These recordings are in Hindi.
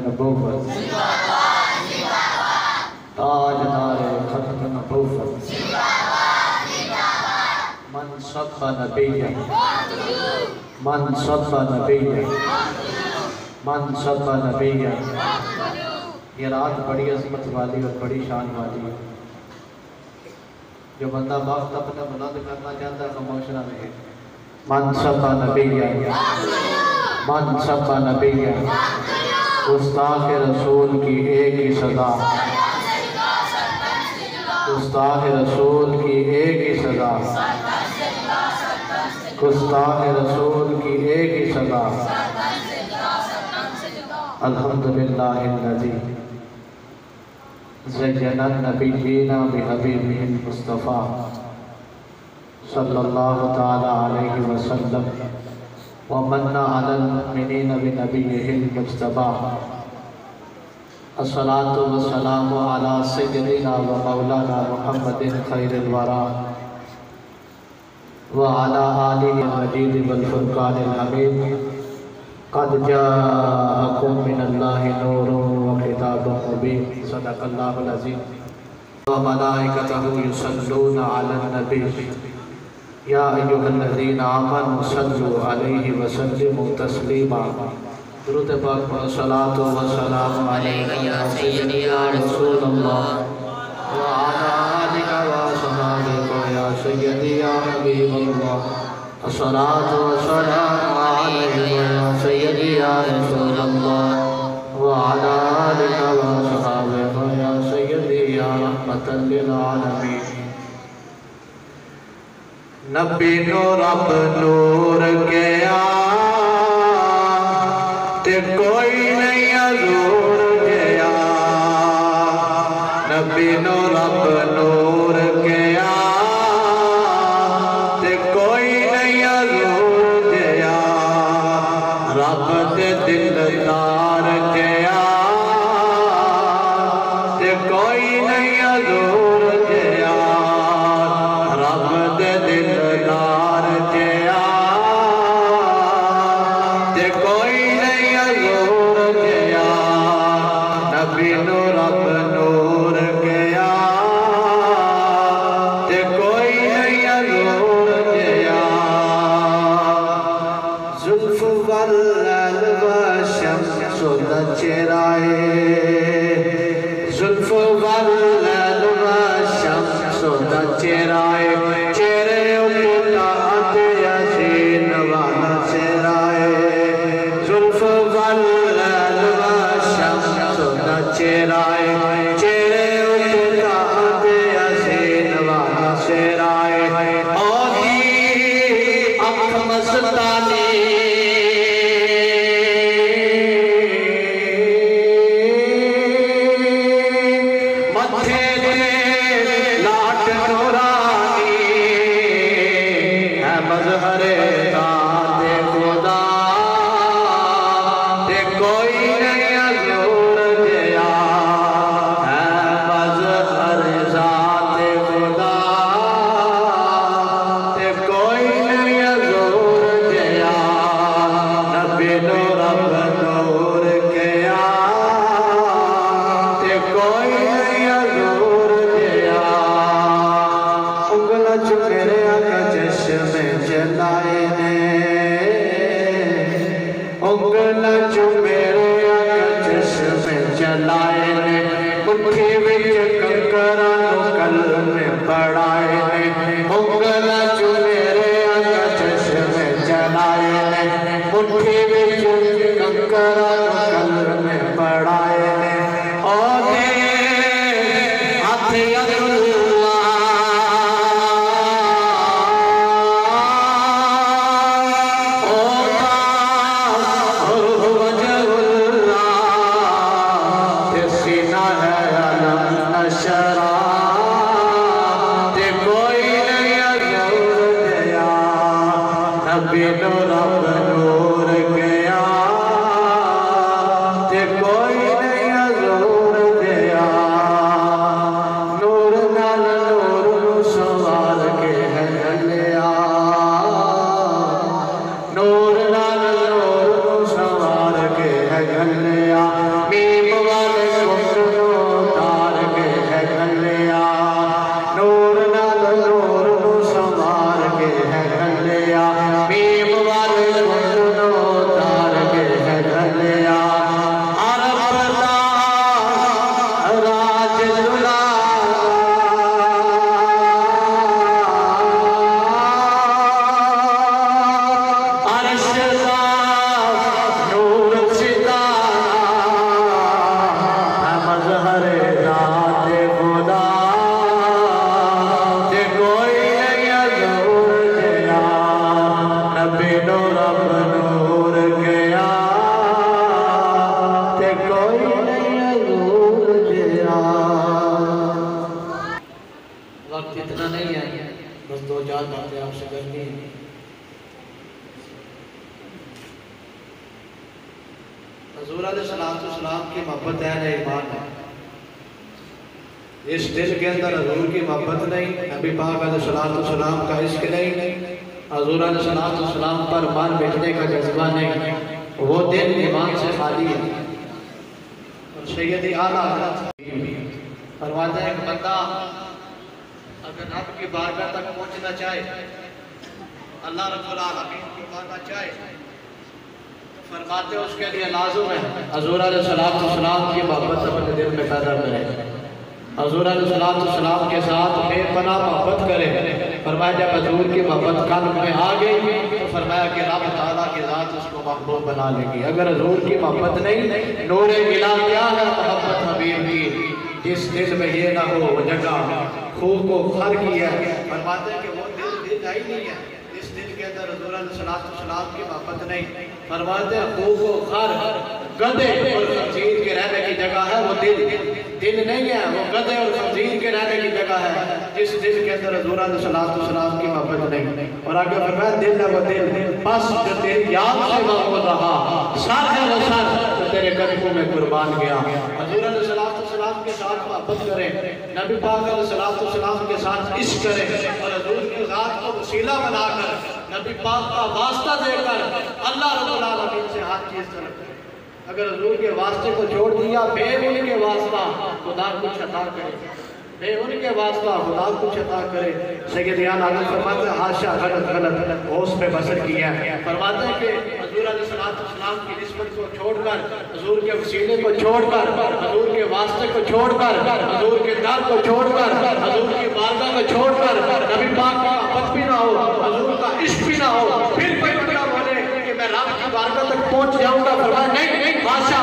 नबूवत, ताजदार खत्म नबूवत, मन सब्बा नबिय्यन, मन सब्बा नबिय्यन, मन सब्बा नबिय्यन। ये रात बड़ी अज़मत वाली और बड़ी शान वाली है। जो बंदा वक्त अपना बुलंद करना चाहता है खामोश ना रहे। मन सब्बा नबिय्यन, मन सब्बा नबिय्यन। गुस्ताख रसूल की एक ही सज़ा, गुस्ताख रसूल की एक ही सज़ा, गुस्ताख रसूल की एक ही सज़ा। अल्हम्दुलिल्लाहिल्लज़ी ज़य्यना नबिय्यिना बिहबीबिहिल मुस्तफ़ा सल्लल्लाहु तआला अलैहि वसल्लम व मन्ना अलल मुमिनीना बिनबिय्यिहिल मुज्तबा। अस्सलातु वस्सलामु अला सय्यिदिना व मौलाना मुहम्मदिन खैरिल वरा व अला आलिहि मजीद वल फुरकानिल हमीद। क़द जाअकुम मिनल्लाहि नूरुन व किताबुम मुबीन। सदक़ल्लाहुल अज़ीम। व मलाइकतहु युसल्लूना अलन नबी या अय्युहल्लज़ीना आमनू सल्लु अलैहि व सल्लिमू तस्लीमा। दुरूद पाक व सलातो व सलाम अलैका या सय्यदी या रसूलल्लाह व अला आलिका व सहाबिका या सय्यदी या हबीबल्लाह। अस्सलातु व सलाम अलैका या सय्यदी या रसूलल्लाह व अला आलिका व सहाबिका या सय्यदी या रहमतल लिल आलमीन। नबी नो रब नूर के ते कोई नहीं हजूर गया। नबी नो रब नूर गया ते कोई नहीं हजूर गया। रब दे दिलदार गया ते कोई नहीं हजूर गया। रब दे दिलदार गया ते कोई नहीं हजूर गया। नबी नो रब नूर गया ते कोई नहीं हजूर गया। जुल्फ वल्लल व शम्स चेहराए, जुल्फ वल्लल व शम्स चेहराए। चेहरे उठाते हसीन वाला चेहराए। जुल्फ वल्लल व शम्स चेहराए। चेहरे उठाते हसीन वाला चेहराए। ओदी आँख मस्तानी मथे दे लाट नूरानी है मज़हरे ज़ाते खुदा ते कोई नहीं हजूर गया। है मज़हरे ज़ाते खुदा ते कोई नहीं हजूर गया। नबी नो रब नूर गया ते कोई नहीं हजूर गया। उंगला चुमेरे आका चश्मे चलाए ने, उंगला चुमेरे आका चश्मे चलाए ने। मुट्ठी विच कंकरा नु कलमे पढ़ाए ने। उंगला चुमेरे आका चश्मे चलाए ने। मुट्ठी विच कंकरा नु कलमे पढ़ाए ने। ओदे हाथ अल्लाह ओदा वजहुल्लाह ते सीना है अलम नशरा ते कोई नहीं हजूर गया। नबी नो रब नूर गया ते कोई नहीं हजूर गया। नूर नाल नूर नू सवार के है गलिया। नूर नाल नूर नू सवार के है गलिया। इतना नहीं है, बस दो चार बातें आपसे करनी है। हुज़ूर अलैहिस्सलाम की मोहब्बत है ना ईमान है। इस दिल के अंदर हुज़ूर की मोहब्बत नहीं, नबी पाक अलैहिस्सलाम का इश्क नहीं, हुज़ूर अलैहिस्सलाम पर मार बेचने का जज्बा नहीं, वो दिल ईमान से खाली है। और सैयद आला फरमाते हैं, एक बंदा अगर रब की बारगाह तक पहुंचना चाहे, अल्लाह रब्बुल आलमीन को पाना चाहे, फरमाते उसके लिए लाज़िम है हुज़ूर अलैहिस्सलाम की मोहब्बत अपने दिल में पैदा करे, हुज़ूर अलैहिस्सलाम के साथ बेपनाह मोहब्बत करे। फरमाया जब हुज़ूर की मोहब्बत कल्ब में आ गई तो फरमाया कि रब ताला की ज़ात उसको महबूब बना लेगी। अगर हुज़ूर की मोहब्बत नहीं, नूरे गिला क्या है मोहब्बत हबीब की, जिस दिल में ये ना हो वो जगह खूब को खर की है। फरमाते हैं कि वो दिल ही नहीं है, इस दिल के अंदर हुज़ूर अलैहिस्सलाम की मोहब्बत नहीं। फरमाते हैं खूब को खर गधे और खंजीर के रहने की जगह है वो दिल नहीं है, वो गधे और खंजीर के रहने की जगह है, जिस दिल के अंदर हुज़ूर अलैहिस्सलाम की मोहब्बत नहीं। और आगे फरमाया दिल है वो दिल बस जो तेरी याद से मामूल रहा, सर है वो सर जो तेरे कदमों में कुर्बान गया। हुज़ूर अलैहिस्सलाम के साथ मोहब्बत करें, नबी पाक अलैहिस्सलाम के साथ इश्क करें और हुज़ूर की ज़ात को वसीला बनाकर नबी पाक का वास्ता देकर अल्लाह रब्बुल आलमीन से हर चीज़ तलब करें। अगर हुज़ूर के वास्ते को छोड़ दिया, बेउन के वास्ता खुदा कुछ अता करे, बेउन के वास्ता खुदा कुछ अता करे। सैयद आला फरमाते हैं हाशा गलत होश पे बसर किया है। फरमाते हैं कि हुज़ूर अलैहिस्सलाम की निस्बत को छोड़कर, हुज़ूर के वसीले को छोड़कर, हुज़ूर के वास्ते को छोड़कर, हुज़ूर के दर को छोड़कर, हुज़ूर की बारगाह को छोड़कर नबी पाक की मोहब्बत भी ना हो, हुज़ूर का इश्क भी ना हो, फिर कोई बंदा बोले कि मैं रब की बारगाह तक पहुंच जाऊंगा। फरमाया नहीं, हाशा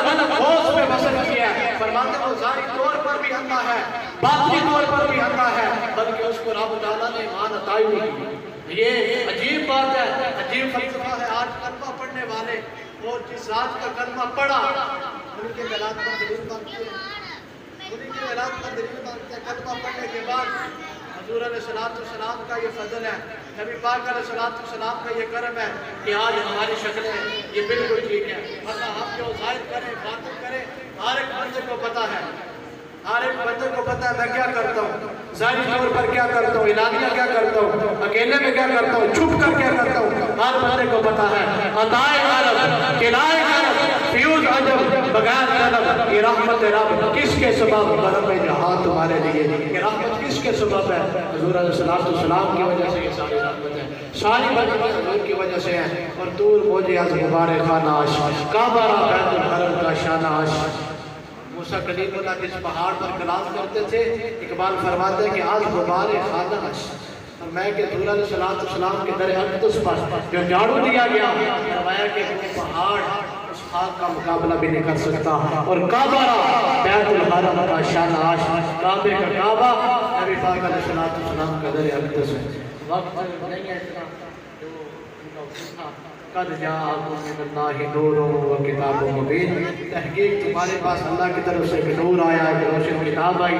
गलत होश पे बसर किया है। फरमाते हैं वो ज़ाहिरी तौर पर भी अंधा है, बातिनी तौर पर भी अंधा है, बल्कि उसको रब ताला ने ईमान अता ही नहीं की। ये अजीब बात है, अजीब फलसफा है। आज कलमा पढ़ने वाले और जिस रात का कलमा पढ़ा उनके मिलाद पर दलील मांगते हैं, उनके मिलाद पर दलील मांगते हैं। कलमा पढ़ने के बाद हुज़ूर अलैहिस्सलाम का ये फजल है, नबी पाक अलैहिस्सलाम का ये करम है कि आज हमारी शक्लें ये बिल्कुल ठीक है। अल्लाह हम जो ज़ाहिर करें बातिन करें, हर एक बंदे को पता है, हर एक बंदे को पता है मैं क्या करता हूँ, ज़ाहिरी तौर पर क्या करता हूँ, इलानिया क्या करता हूँ, अकेले में क्या करता हूँ, छुप कर क्या करता हूँ, हर बंदे को पता है। अताए अरब किलाए अरब फ्यूज अजब बगैर तलब, ये रहमत रब किसके सबब बरम जहाँ तुम्हारे लिए, ये रहमत किसके सबब है? हुज़ूर अलैहिस्सलाम की वजह से ये सारी रहमत है, सारी बरकत हुज़ूर की वजह से है। और दूर मोजे अज़ गुबारे खानाश काबा बैतुल हरम का शानाश। मूसा कलीमुल्लाह जिस पहाड़ पर कलाम करते थे, इकबाल फरमाते हैं कि आज गुबारे खानाश, और मैं कि हुज़ूर अलैहिस्सलाम के दर अक़दस पर जो झाड़ू दिया गया, फरमाया कि वो पहाड़ उस खाक का मुकाबला भी नहीं कर सकता। और काबा बैतुल हरम का शानाश, काबे का काबा नबी पाक अलैहिस्सलाम का दर अक़दस है। वक्त नहीं है इतना जो कद जाअकुम मिनल्लाहि नूरुन व किताबुम मुबीन, तहकीक तुम्हारे पास अल्लाह की तरफ से एक नूर आया, एक रोशन किताब आई।